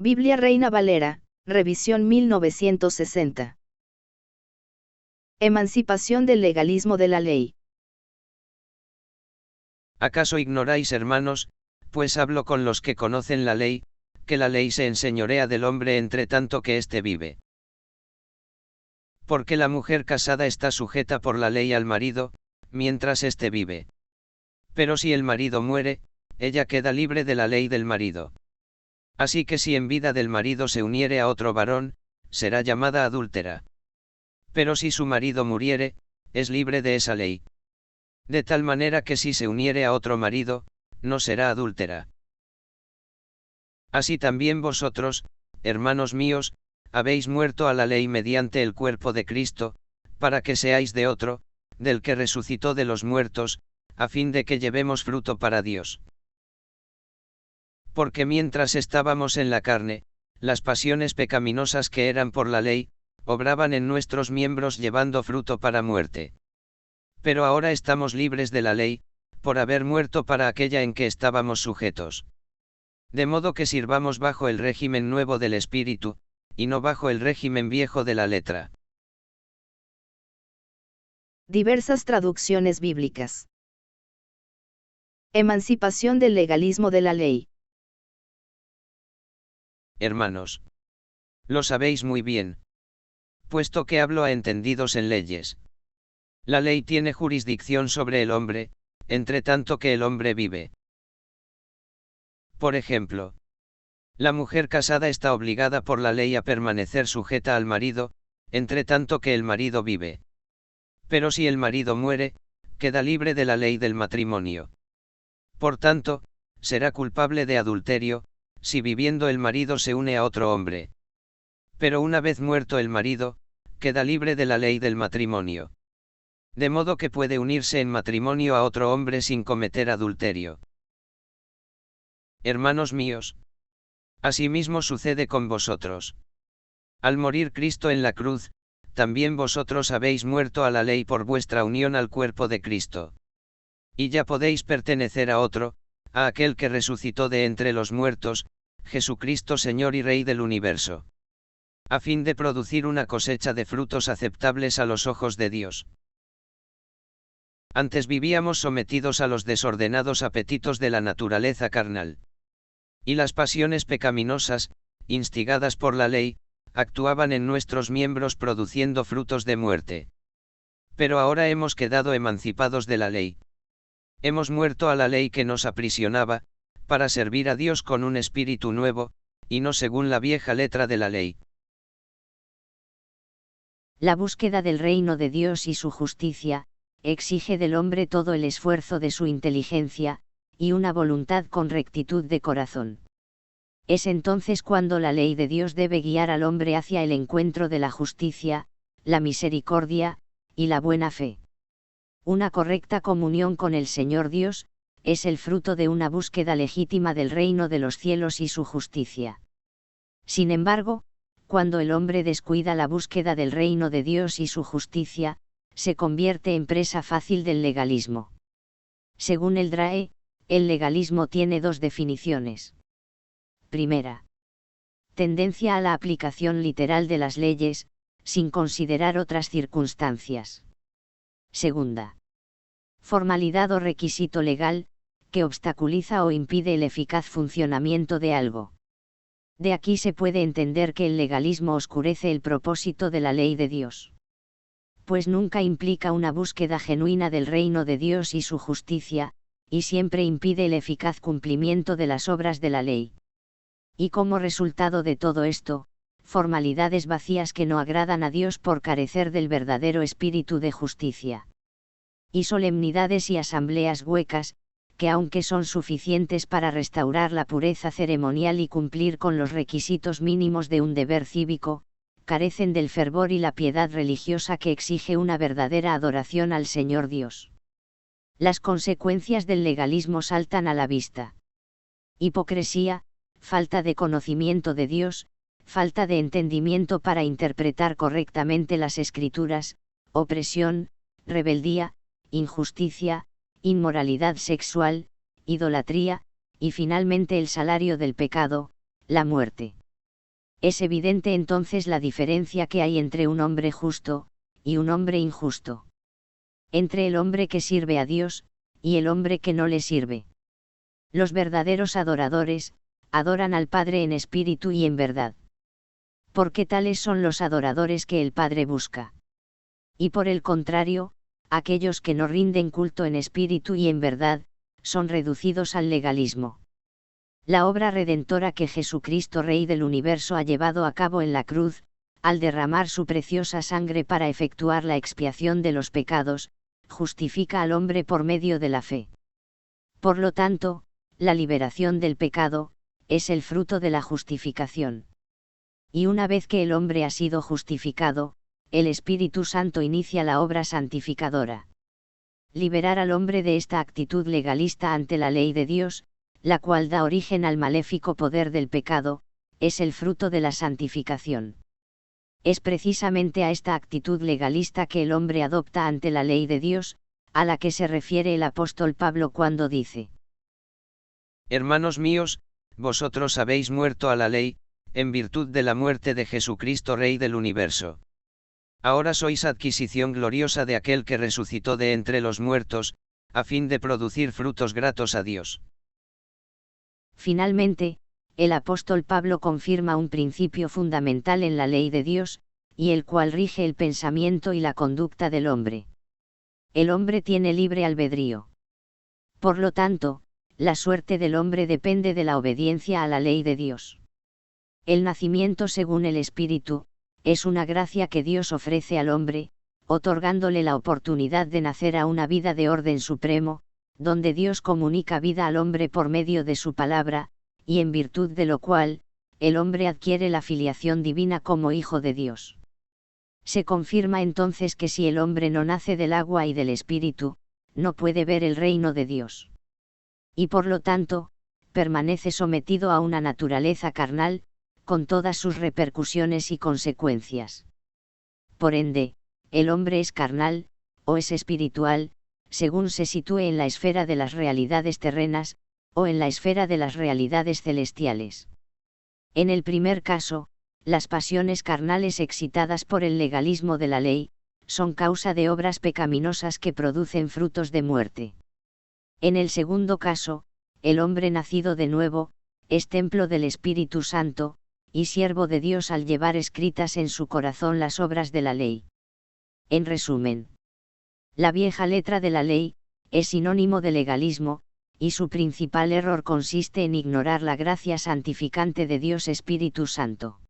Biblia Reina Valera, revisión 1960. Emancipación del legalismo de la ley. ¿Acaso ignoráis, hermanos, pues hablo con los que conocen la ley, que la ley se enseñorea del hombre entre tanto que éste vive? Porque la mujer casada está sujeta por la ley al marido, mientras éste vive. Pero si el marido muere, ella queda libre de la ley del marido. Así que si en vida del marido se uniere a otro varón, será llamada adúltera. Pero si su marido muriere, es libre de esa ley. De tal manera que si se uniere a otro marido, no será adúltera. Así también vosotros, hermanos míos, habéis muerto a la ley mediante el cuerpo de Cristo, para que seáis de otro, del que resucitó de los muertos, a fin de que llevemos fruto para Dios. Porque mientras estábamos en la carne, las pasiones pecaminosas que eran por la ley, obraban en nuestros miembros llevando fruto para muerte. Pero ahora estamos libres de la ley, por haber muerto para aquella en que estábamos sujetos. De modo que sirvamos bajo el régimen nuevo del Espíritu, y no bajo el régimen viejo de la letra. Diversas traducciones bíblicas. Emancipación del legalismo de la ley. Hermanos, lo sabéis muy bien, puesto que hablo a entendidos en leyes. La ley tiene jurisdicción sobre el hombre, entre tanto que el hombre vive. Por ejemplo, la mujer casada está obligada por la ley a permanecer sujeta al marido, entre tanto que el marido vive. Pero si el marido muere, queda libre de la ley del matrimonio. Por tanto, será culpable de adulterio, si viviendo el marido se une a otro hombre. Pero una vez muerto el marido, queda libre de la ley del matrimonio. De modo que puede unirse en matrimonio a otro hombre sin cometer adulterio. Hermanos míos, asimismo sucede con vosotros. Al morir Cristo en la cruz, también vosotros habéis muerto a la ley por vuestra unión al cuerpo de Cristo. Y ya podéis pertenecer a otro, a aquel que resucitó de entre los muertos, Jesucristo Señor y Rey del universo. A fin de producir una cosecha de frutos aceptables a los ojos de Dios. Antes vivíamos sometidos a los desordenados apetitos de la naturaleza carnal. Y las pasiones pecaminosas, instigadas por la ley, actuaban en nuestros miembros produciendo frutos de muerte. Pero ahora hemos quedado emancipados de la ley. Hemos muerto a la ley que nos aprisionaba, para servir a Dios con un espíritu nuevo, y no según la vieja letra de la ley. La búsqueda del reino de Dios y su justicia, exige del hombre todo el esfuerzo de su inteligencia, y una voluntad con rectitud de corazón. Es entonces cuando la ley de Dios debe guiar al hombre hacia el encuentro de la justicia, la misericordia, y la buena fe. Una correcta comunión con el Señor Dios, es el fruto de una búsqueda legítima del reino de los cielos y su justicia. Sin embargo, cuando el hombre descuida la búsqueda del reino de Dios y su justicia, se convierte en presa fácil del legalismo. Según el DRAE, el legalismo tiene dos definiciones. Primera. Tendencia a la aplicación literal de las leyes, sin considerar otras circunstancias. Segunda. Formalidad o requisito legal, que obstaculiza o impide el eficaz funcionamiento de algo. De aquí se puede entender que el legalismo oscurece el propósito de la ley de Dios. Pues nunca implica una búsqueda genuina del reino de Dios y su justicia, y siempre impide el eficaz cumplimiento de las obras de la ley. Y como resultado de todo esto, formalidades vacías que no agradan a Dios por carecer del verdadero espíritu de justicia. Y solemnidades y asambleas huecas, que aunque son suficientes para restaurar la pureza ceremonial y cumplir con los requisitos mínimos de un deber cívico, carecen del fervor y la piedad religiosa que exige una verdadera adoración al Señor Dios. Las consecuencias del legalismo saltan a la vista. Hipocresía, falta de conocimiento de Dios, falta de entendimiento para interpretar correctamente las Escrituras, opresión, rebeldía, injusticia, inmoralidad sexual, idolatría, y finalmente el salario del pecado, la muerte. Es evidente entonces la diferencia que hay entre un hombre justo, y un hombre injusto. Entre el hombre que sirve a Dios, y el hombre que no le sirve. Los verdaderos adoradores, adoran al Padre en espíritu y en verdad. Porque tales son los adoradores que el Padre busca. Y por el contrario, aquellos que no rinden culto en espíritu y en verdad, son reducidos al legalismo. La obra redentora que Jesucristo Rey del universo ha llevado a cabo en la cruz, al derramar su preciosa sangre para efectuar la expiación de los pecados, justifica al hombre por medio de la fe. Por lo tanto, la liberación del pecado, es el fruto de la justificación. Y una vez que el hombre ha sido justificado, el Espíritu Santo inicia la obra santificadora. Liberar al hombre de esta actitud legalista ante la ley de Dios, la cual da origen al maléfico poder del pecado, es el fruto de la santificación. Es precisamente a esta actitud legalista que el hombre adopta ante la ley de Dios, a la que se refiere el apóstol Pablo cuando dice: Hermanos míos, vosotros habéis muerto a la ley, en virtud de la muerte de Jesucristo Rey del universo. Ahora sois adquisición gloriosa de aquel que resucitó de entre los muertos, a fin de producir frutos gratos a Dios. Finalmente, el apóstol Pablo confirma un principio fundamental en la ley de Dios, y el cual rige el pensamiento y la conducta del hombre. El hombre tiene libre albedrío. Por lo tanto, la suerte del hombre depende de la obediencia a la ley de Dios. El nacimiento según el Espíritu, es una gracia que Dios ofrece al hombre, otorgándole la oportunidad de nacer a una vida de orden supremo, donde Dios comunica vida al hombre por medio de su palabra, y en virtud de lo cual, el hombre adquiere la filiación divina como hijo de Dios. Se confirma entonces que si el hombre no nace del agua y del Espíritu, no puede ver el reino de Dios. Y por lo tanto, permanece sometido a una naturaleza carnal, con todas sus repercusiones y consecuencias. Por ende, el hombre es carnal, o es espiritual, según se sitúe en la esfera de las realidades terrenas, o en la esfera de las realidades celestiales. En el primer caso, las pasiones carnales excitadas por el legalismo de la ley, son causa de obras pecaminosas que producen frutos de muerte. En el segundo caso, el hombre nacido de nuevo, es templo del Espíritu Santo, y siervo de Dios al llevar escritas en su corazón las obras de la ley. En resumen, la vieja letra de la ley, es sinónimo de legalismo, y su principal error consiste en ignorar la gracia santificante de Dios Espíritu Santo.